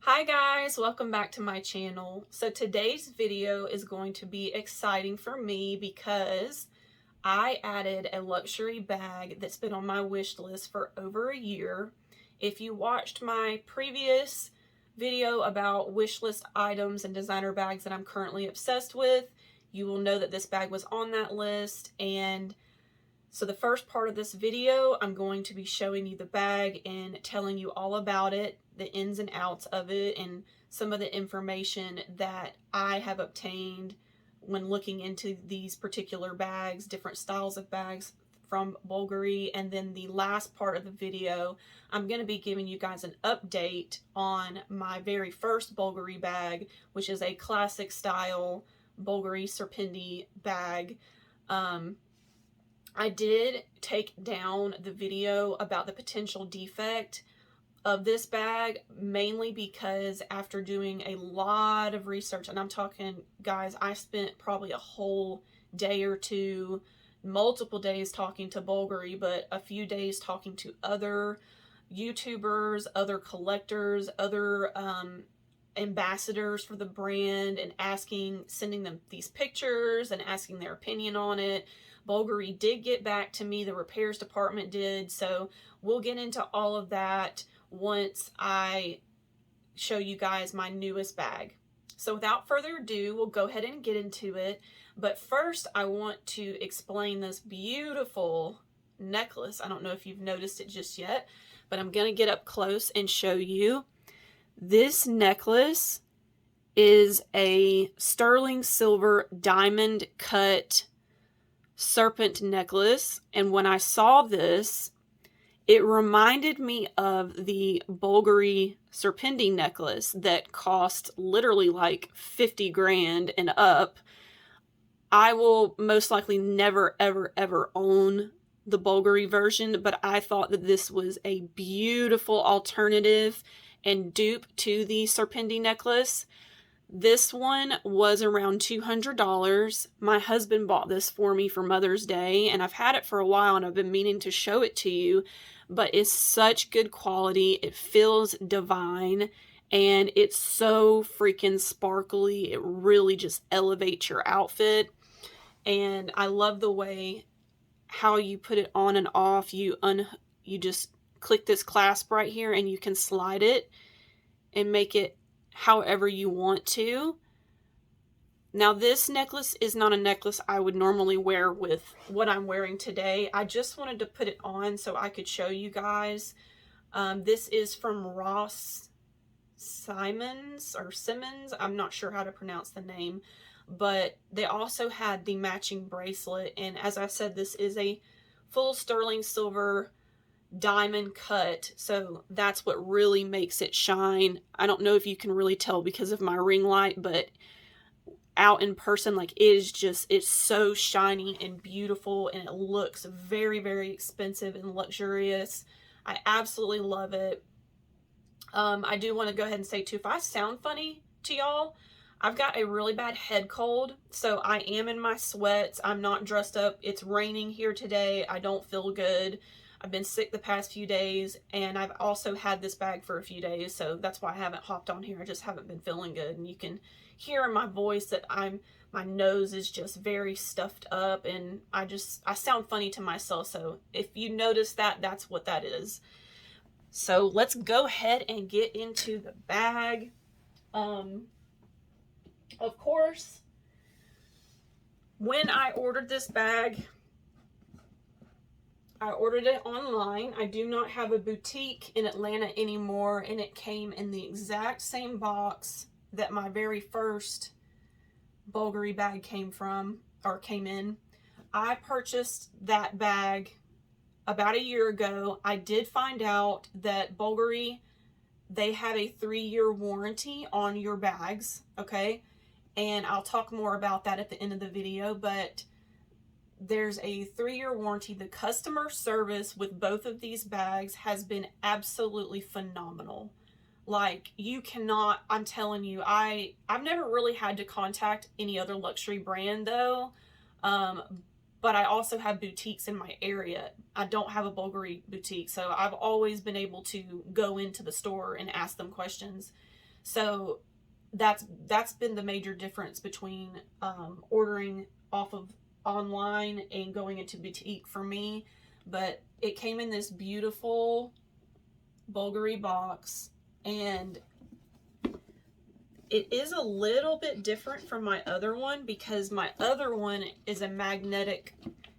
Hi guys, welcome back to my channel. So today's video is going to be exciting for me because I added a luxury bag that's been on my wish list for over a year. If you watched my previous video about wish list items and designer bags that I'm currently obsessed with, you will know that this bag was on that list. And so the first part of this video, I'm going to be showing you the bag and telling you all about it, the ins and outs of it, and some of the information that I have obtained when looking into these particular bags, different styles of bags from Bulgari. And then the last part of the video, I'm going to be giving you guys an update on my very first Bulgari bag, which is a classic style Bvlgari Serpenti bag. I did take down the video about the potential defect of this bag, mainly because after doing a lot of research, and I'm talking, guys, I spent probably a whole day or two, multiple days talking to Bulgari, but a few days talking to other YouTubers, other collectors, other ambassadors for the brand, and sending them these pictures and asking their opinion on it. Bulgari did get back to me, the repairs department did, so we'll get into all of that once I show you guys my newest bag. So without further ado, we'll go ahead and get into it. But first, I want to explain this beautiful necklace. I don't know if you've noticed it just yet, but I'm going to get up close and show you. This necklace is a sterling silver diamond cut serpent necklace, and when I saw this, it reminded me of the Bulgari Serpenti necklace that cost literally like 50 grand and up. I will most likely never ever own the Bulgari version, but I thought that this was a beautiful alternative and dupe to the Serpenti necklace. This one was around $200. My husband bought this for me for Mother's Day, and I've had it for a while and I've been meaning to show it to you, but it's such good quality. It feels divine, and it's so freaking sparkly. It really just elevates your outfit, and I love the way how you put it on and off. You just click this clasp right here and you can slide it and make it however you want to. Now, this necklace is not a necklace I would normally wear with what I'm wearing today. I just wanted to put it on so I could show you guys. This is from Ross Simmons. I'm not sure how to pronounce the name, but they also had the matching bracelet. And as I said, this is a full sterling silver diamond cut, so that's what really makes it shine. I don't know if you can really tell because of my ring light, but out in person, like, it's so shiny and beautiful, and it looks very expensive and luxurious. I absolutely love it. I do want to go ahead and say too, if I sound funny to y'all, I've got a really bad head cold, so I am in my sweats. I'm not dressed up. It's raining here today. I don't feel good. I've been sick the past few days, and I've also had this bag for a few days, so that's why I haven't hopped on here. I just haven't been feeling good, and you can hear in my voice that my nose is just very stuffed up, and I sound funny to myself. So if you notice that, that's what that is. So let's go ahead and get into the bag. Of course, when I ordered this bag, I ordered it online. I do not have a boutique in Atlanta anymore, and it came in the exact same box that my very first Bulgari bag came in. I purchased that bag about a year ago. I did find out that Bulgari, they have a 3-year warranty on your bags, okay? And I'll talk more about that at the end of the video, but there's a 3-year warranty. The customer service with both of these bags has been absolutely phenomenal. Like, you cannot, I'm telling you, I've never really had to contact any other luxury brand though, but I also have boutiques in my area. I don't have a Bulgari boutique, so I've always been able to go into the store and ask them questions. So that's been the major difference between ordering off of online and going into boutique for me. But it came in this beautiful Bulgari box, and it is a little bit different from my other one because my other one is a magnetic.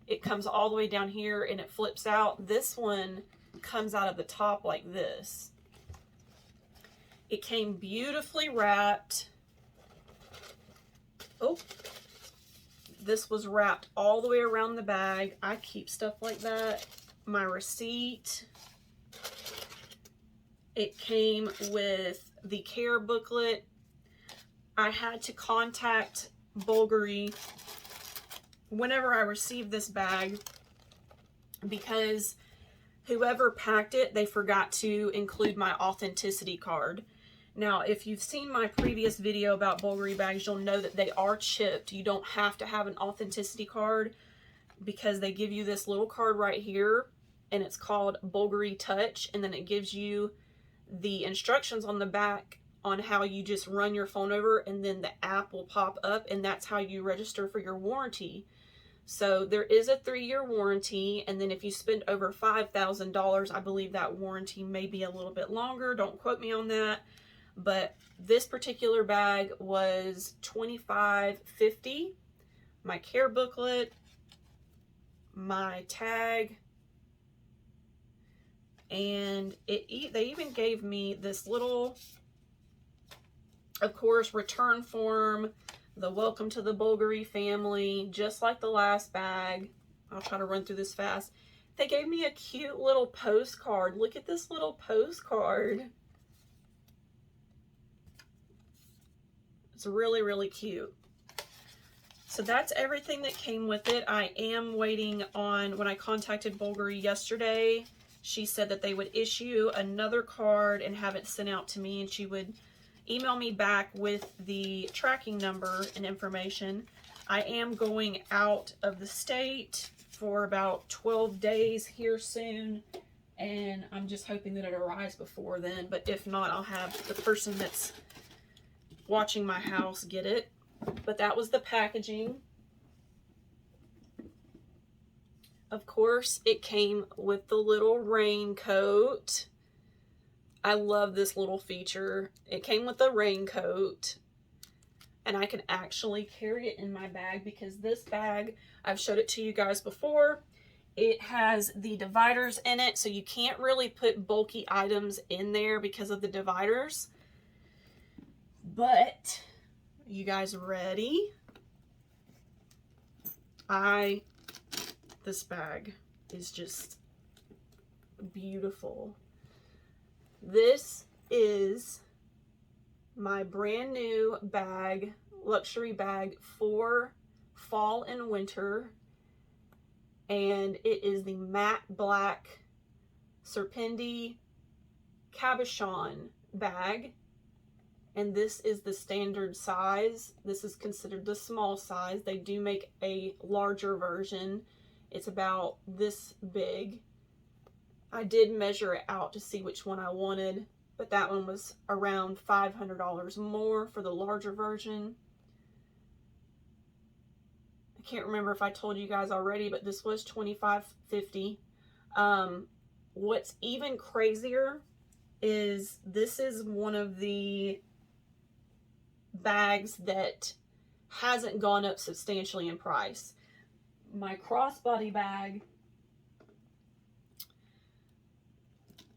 It comes all the way down here and it flips out. This one comes out of the top like this. It came beautifully wrapped. Oh, this was wrapped all the way around the bag. I keep stuff like that. My receipt. It came with the care booklet. I had to contact Bulgari whenever I received this bag because whoever packed it, they forgot to include my authenticity card. Now, if you've seen my previous video about Bulgari bags, you'll know that they are chipped. You don't have to have an authenticity card because they give you this little card right here, and it's called Bulgari Touch, and then it gives you the instructions on the back on how you just run your phone over, and then the app will pop up, and that's how you register for your warranty. So there is a 3-year warranty, and then if you spend over $5,000, I believe that warranty may be a little bit longer. Don't quote me on that. But this particular bag was $25.50. My care booklet, my tag, and they even gave me this little, of course, return form, the welcome to the Bulgari family, just like the last bag. I'll try to run through this fast. They gave me a cute little postcard. Look at this little postcard. It's really, really cute. So that's everything that came with it. I am waiting on, when I contacted Bulgari yesterday, she said that they would issue another card and have it sent out to me, and she would email me back with the tracking number and information. I am going out of the state for about 12 days here soon, and I'm just hoping that it arrives before then. But if not, I'll have the person that's watching my house get it. But that was the packaging. Of course, it came with the little raincoat. I love this little feature. It came with a raincoat, and I can actually carry it in my bag because this bag, I've showed it to you guys before, it has the dividers in it, so you can't really put bulky items in there because of the dividers. But, you guys ready? This bag is just beautiful. This is my brand new bag, luxury bag for fall and winter. And it is the matte black Serpenti Cabochon bag. And this is the standard size. This is considered the small size. They do make a larger version. It's about this big. I did measure it out to see which one I wanted, but that one was around $500 more for the larger version. I can't remember if I told you guys already, but this was $25.50. What's even crazier is this is one of the bags that hasn't gone up substantially in price. My crossbody bag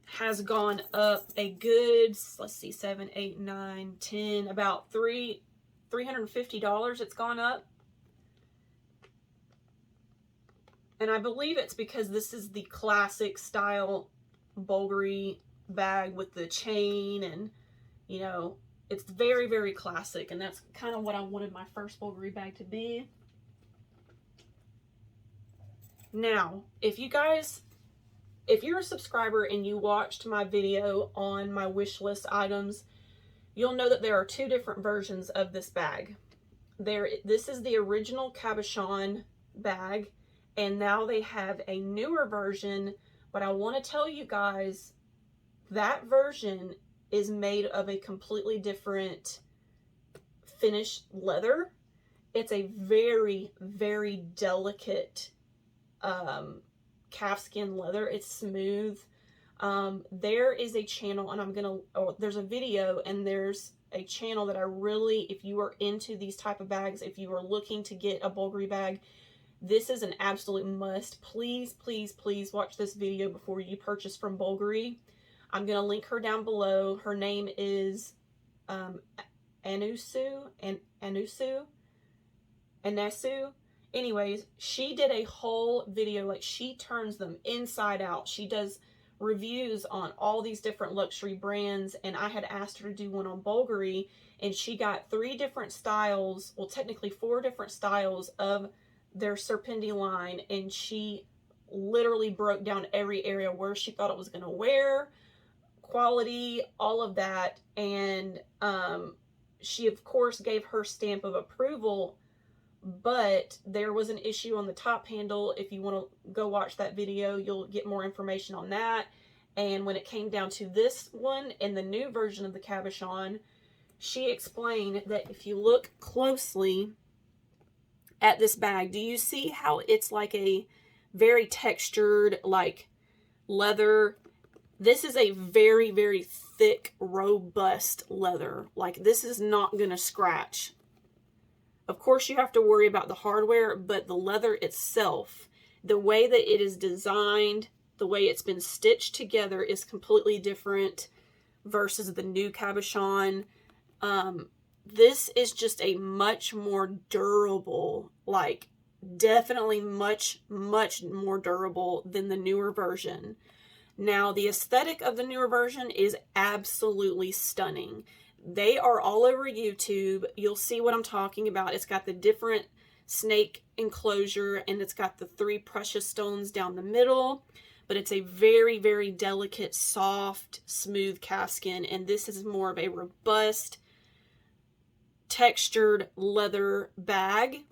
has gone up a good, let's see, 7, 8, 9, 10, about $350 it's gone up. And I believe it's because this is the classic style Bulgari bag with the chain, and you know, it's very, very classic, and that's kind of what I wanted my first Bulgari bag to be. Now, if you're a subscriber and you watched my video on my wish list items, you'll know that there are 2 different versions of this bag. This is the original Cabochon bag, and now they have a newer version, but I want to tell you guys that version is made of a completely different finished leather. It's a very, very delicate calfskin leather. It's smooth. There is a channel, and there's a video, and there's a channel that I really, if you are into these type of bags, if you are looking to get a Bulgari bag, this is an absolute must. Please, please, please watch this video before you purchase from Bulgari. I'm going to link her down below. Her name is Anesu. Anyways, she did a whole video, like she turns them inside out. She does reviews on all these different luxury brands, and I had asked her to do one on Bulgari, and she got 3 different styles, well technically 4 different styles of their Serpenti line, and she literally broke down every area where she thought it was going to wear, quality, all of that, and she of course gave her stamp of approval. But there was an issue on the top handle. If you want to go watch that video, you'll get more information on that. And when it came down to this one and the new version of the Cabochon, she explained that if you look closely at this bag, do you see how it's like a very textured, like leather? This is a very, very thick, robust leather. Like, this is not going to scratch. Of course, you have to worry about the hardware, but the leather itself, the way that it is designed, the way it's been stitched together is completely different versus the new Cabochon. This is just a much more durable, like definitely much, much more durable than the newer version. Now, the aesthetic of the newer version is absolutely stunning. They are all over YouTube. You'll see what I'm talking about. It's got the different snake enclosure, and it's got the 3 precious stones down the middle, but it's a very, very delicate, soft, smooth calfskin, and this is more of a robust, textured leather bag.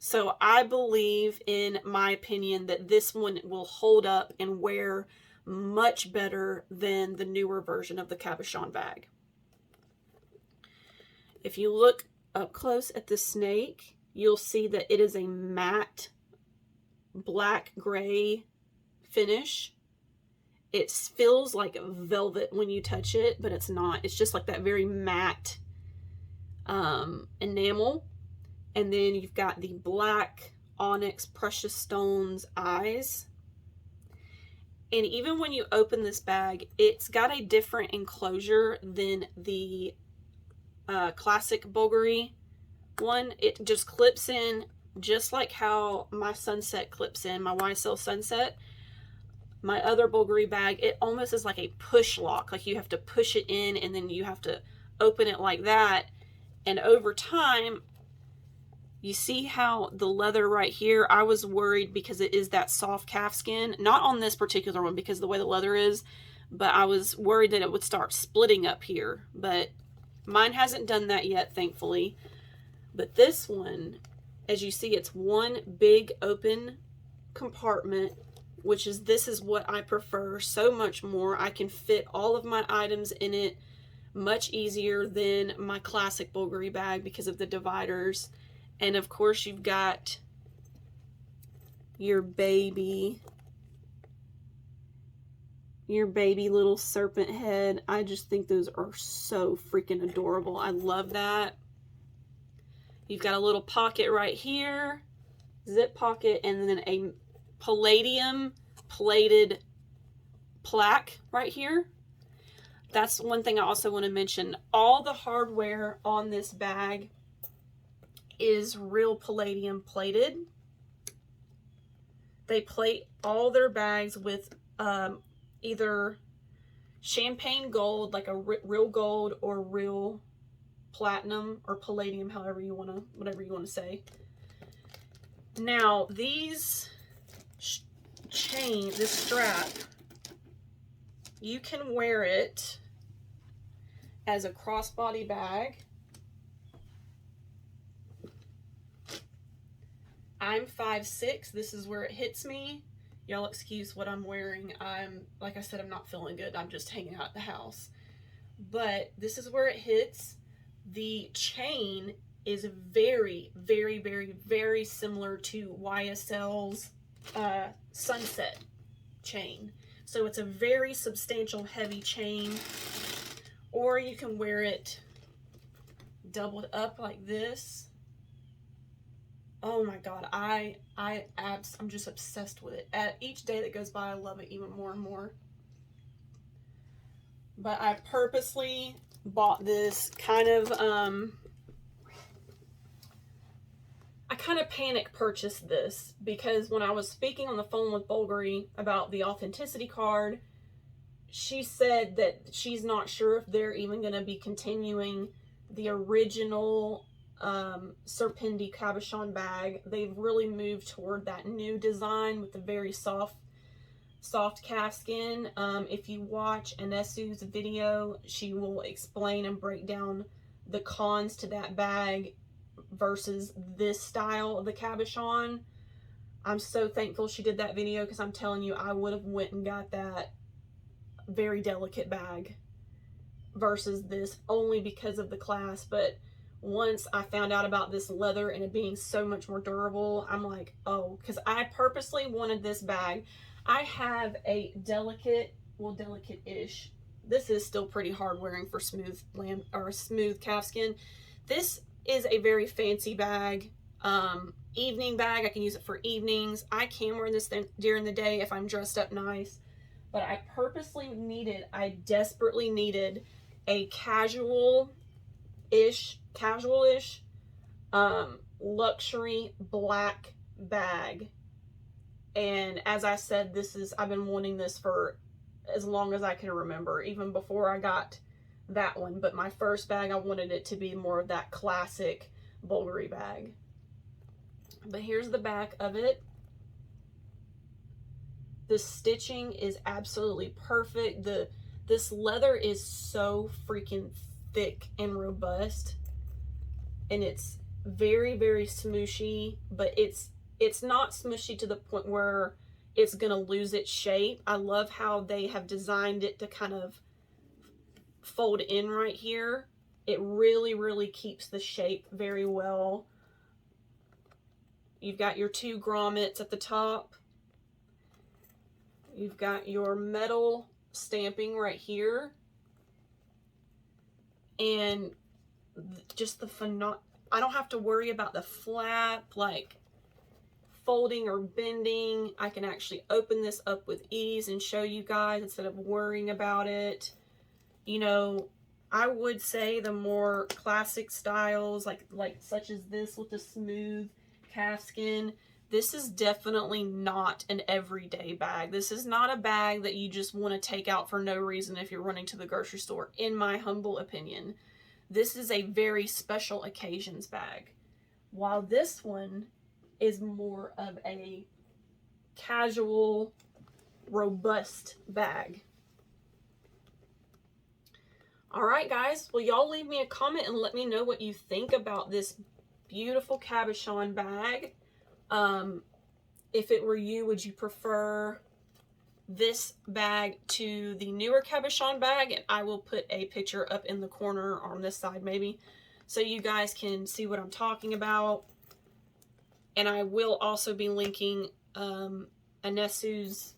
So I believe, in my opinion, that this one will hold up and wear much better than the newer version of the Cabochon bag. If you look up close at the snake, you'll see that it is a matte black-gray finish. It feels like velvet when you touch it, but it's not. It's just like that very matte enamel. And then you've got the black onyx precious stones eyes. And even when you open this bag, it's got a different enclosure than the classic Bulgari one. It just clips in just like how my Sunset clips in, my YSL Sunset. My other Bulgari bag, it almost is like a push lock, like you have to push it in and then you have to open it like that. And over time, you see how the leather right here, I was worried because it is that soft calfskin, not on this particular one because of the way the leather is, but I was worried that it would start splitting up here, but mine hasn't done that yet, thankfully. But this one, as you see, it's one big open compartment, which is, this is what I prefer so much more. I can fit all of my items in it much easier than my classic Bulgari bag because of the dividers. And of course, you've got your baby little serpent head. I just think those are so freaking adorable. I love that. You've got a little pocket right here, zip pocket, and then a palladium plated plaque right here. That's one thing I also want to mention. All the hardware on this bag is real palladium plated. They plate all their bags with either champagne gold, like a real gold, or real platinum or palladium, however you want to, whatever you want to say. Now, these this strap, you can wear it as a crossbody bag. I'm 5'6". This is where it hits me. Y'all excuse what I'm wearing. Like I said, I'm not feeling good. I'm just hanging out at the house. but this is where it hits. The chain is very, very, very, very similar to YSL's Sunset chain. So it's a very substantial, heavy chain. Or you can wear it doubled up like this. Oh my God, I'm just obsessed with it. At each day that goes by, I love it even more and more. But I purposely bought this kind of, I kind of panic purchased this because when I was speaking on the phone with Bulgari about the authenticity card, she said that she's not sure if they're even going to be continuing the original Serpenti Cabochon bag. They've really moved toward that new design with the very soft calfskin. If you watch Anesu's video, she will explain and break down the cons to that bag versus this style of the Cabochon. I'm so thankful she did that video because I'm telling you, I would have went and got that very delicate bag versus this only because of the class. But once I found out about this leather and it being so much more durable, I'm like, oh, because I purposely wanted this bag. I have a delicate, well, delicate-ish. This is still pretty hard wearing for smooth lamb or smooth calfskin. This is a very fancy bag, evening bag. I can use it for evenings. I can wear this during the day if I'm dressed up nice. But I purposely needed, I desperately needed a casual-ish, luxury black bag. And as I said, I've been wanting this for as long as I can remember, even before I got that one. But my first bag, I wanted it to be more of that classic Bulgari bag. But here's the back of it. The stitching is absolutely perfect. This leather is so freaking thick and robust, and it's very, very smooshy, but it's not smushy to the point where it's gonna lose its shape. I love how they have designed it to kind of fold in right here. It really, really keeps the shape very well. You've got your two grommets at the top. You've got your metal stamping right here. And just I don't have to worry about the flap, like folding or bending. I can actually open this up with ease and show you guys instead of worrying about it. You know, I would say the more classic styles, like such as this with the smooth calfskin, this is definitely not an everyday bag. This is not a bag that you just want to take out for no reason if you're running to the grocery store, in my humble opinion. This is a very special occasions bag. While this one is more of a casual, robust bag. All right, guys. Well, y'all leave me a comment and let me know what you think about this beautiful Cabochon bag. If it were you, would you prefer this bag to the newer Cabochon bag? And I will put a picture up in the corner on this side maybe, so you guys can see what I'm talking about. And I will also be linking Anesu's,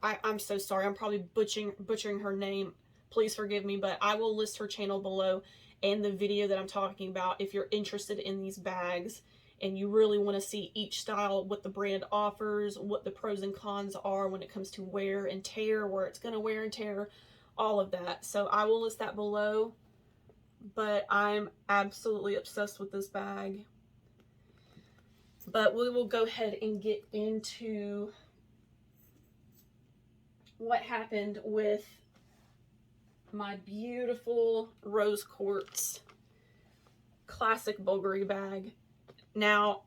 I'm so sorry, I'm probably butchering her name. Please forgive me, but I will list her channel below and the video that I'm talking about if you're interested in these bags and you really want to see each style, what the brand offers, what the pros and cons are when it comes to wear and tear, where it's going to wear and tear, all of that. So I will list that below, but I'm absolutely obsessed with this bag. But we will go ahead and get into what happened with my beautiful rose quartz classic Bulgari bag. Now,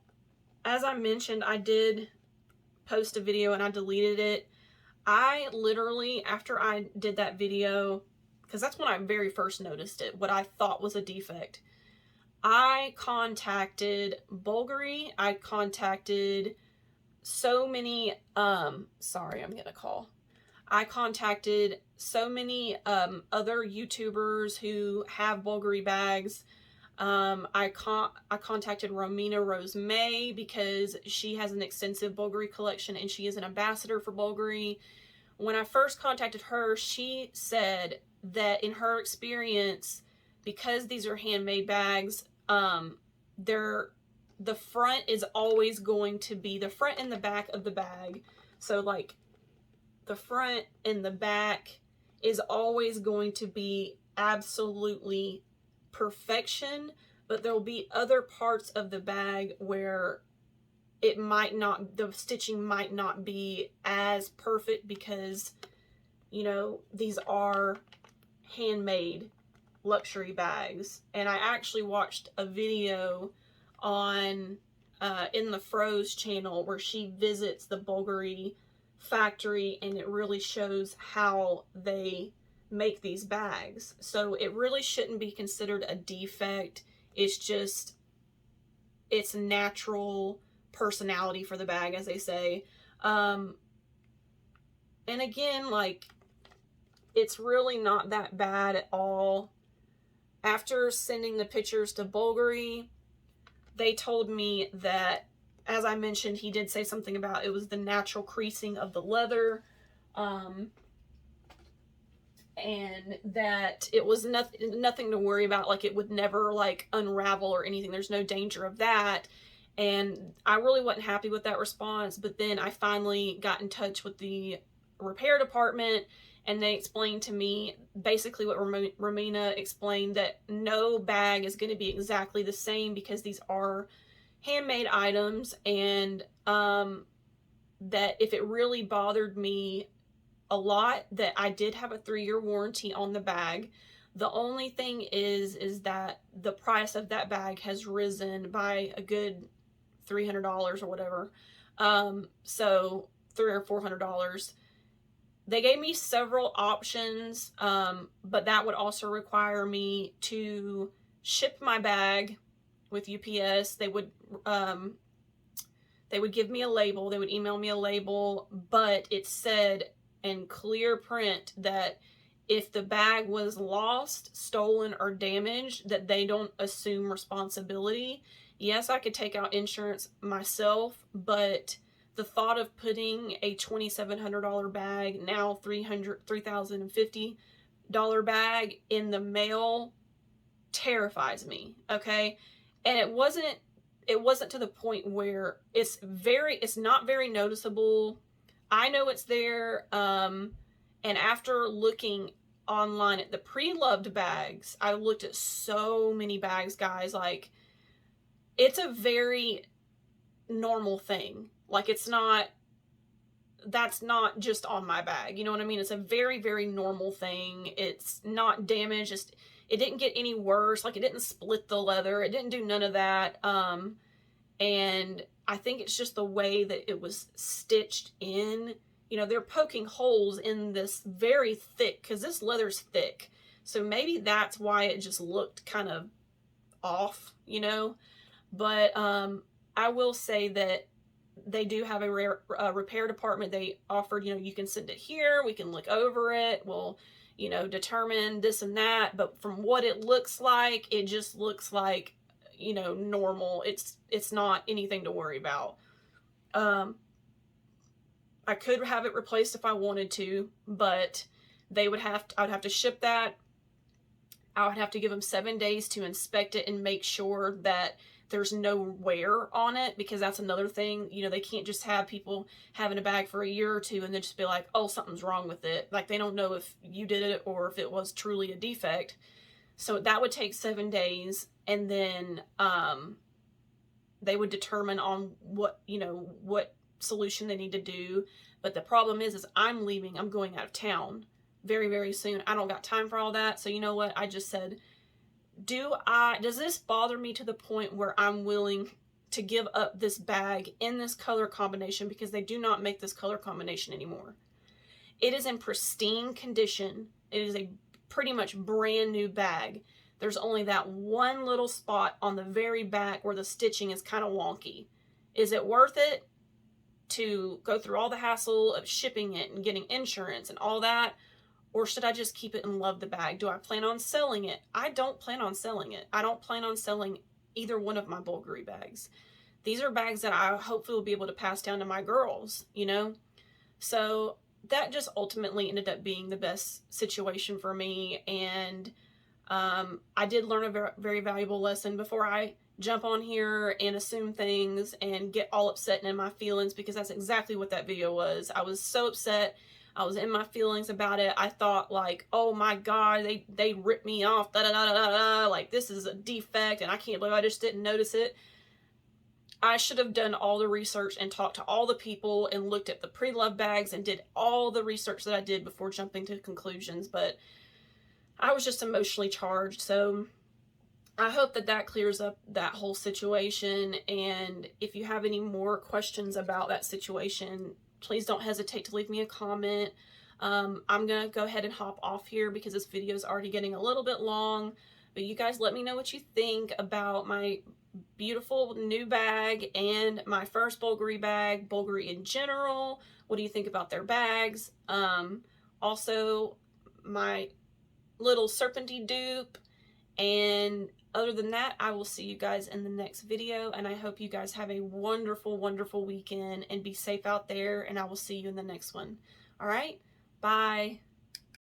as I mentioned, I did post a video and I deleted it. I literally, after I did that video, because that's when I very first noticed it, what I thought was a defect, I contacted Bulgari. I contacted so many, sorry, I'm getting a call. I contacted so many other YouTubers who have Bulgari bags. I contacted Romina Rose May because she has an extensive Bulgari collection and she is an ambassador for Bulgari. When I first contacted her, she said that in her experience, because these are handmade bags, the front is always going to be the front and the back of the bag. So like the front and the back is always going to be absolutely perfection, but there'll be other parts of the bag where it might not, the stitching might not be as perfect because, you know, these are handmade luxury bags. And I actually watched a video on in the Froze channel where she visits the Bulgari factory, and it really shows how they make these bags. So it really shouldn't be considered a defect. It's just, it's natural personality for the bag, as they say. And again, like, it's really not that bad at all. After sending the pictures to Bulgari, they told me that, as I mentioned, he did say something about it was the natural creasing of the leather, and that it was nothing to worry about, like it would never like unravel or anything. There's no danger of that. And I really wasn't happy with that response, but then I finally got in touch with the repair department, and they explained to me basically what Romina explained, that no bag is going to be exactly the same because these are handmade items, and that if it really bothered me a lot, that I did have a 3-year warranty on the bag. The only thing is that the price of that bag has risen by a good $300 or whatever. So $300 or $400. They gave me several options, but that would also require me to ship my bag with UPS. They would give me a label. They would email me a label, but it said in clear print that if the bag was lost, stolen, or damaged, that they don't assume responsibility. Yes, I could take out insurance myself, but the thought of putting a $2,700 bag, now $3,050 bag in the mail terrifies me, okay? And it wasn't to the point where it's not very noticeable. I know it's there, and after looking online at the pre-loved bags, I looked at so many bags, guys, like, it's a very normal thing. Like, that's not just on my bag, you know what I mean? It's a very, very normal thing. It's not damaged. It didn't get any worse. Like, it didn't split the leather. It didn't do none of that. And I think it's just the way that it was stitched in. You know, they're poking holes in this very thick, because this leather's thick. So maybe that's why it just looked kind of off, you know? But I will say that they do have a repair department. They offered, you know, you can send it here, we can look over it, we'll, you know, determine this and that. But from what it looks like, it just looks like, you know, normal. It's not anything to worry about. I could have it replaced if I wanted to, but I would have to ship that. I would have to give them 7 days to inspect it and make sure that there's no wear on it, because that's another thing. You know, they can't just have people having a bag for a year or two and then just be like, oh, something's wrong with it. Like, they don't know if you did it or if it was truly a defect. So that would take 7 days, and then they would determine on what, you know, what solution they need to do. But the problem is I'm leaving. I'm going out of town very, very soon. I don't got time for all that. So you know what? I just said, does this bother me to the point where I'm willing to give up this bag in this color combination, because they do not make this color combination anymore. It is in pristine condition. It is a pretty much brand new bag. There's only that one little spot on the very back where the stitching is kind of wonky. Is it worth it? to go through all the hassle of shipping it and getting insurance and all that? Or should I just keep it and love the bag? Do I plan on selling it? I don't plan on selling it. I don't plan on selling either one of my Bulgari bags. These are bags that I hopefully will be able to pass down to my girls, you know? So that just ultimately ended up being the best situation for me. And I did learn a very valuable lesson before I jump on here and assume things and get all upset and in my feelings, because that's exactly what that video was. I was so upset. I was in my feelings about it. I thought like, oh my God, they ripped me off, da da da da da, like this is a defect and I can't believe I just didn't notice it. I should have done all the research and talked to all the people and looked at the pre-loved bags and did all the research that I did before jumping to conclusions, but I was just emotionally charged. So I hope that that clears up that whole situation. And if you have any more questions about that situation, please don't hesitate to leave me a comment. I'm going to go ahead and hop off here because this video is already getting a little bit long. But you guys let me know what you think about my beautiful new bag and my first Bulgari bag, Bulgari in general. What do you think about their bags? Also, my little Serpenti dupe. And other than that, I will see you guys in the next video, and I hope you guys have a wonderful, wonderful weekend and be safe out there, and I will see you in the next one. All right, bye.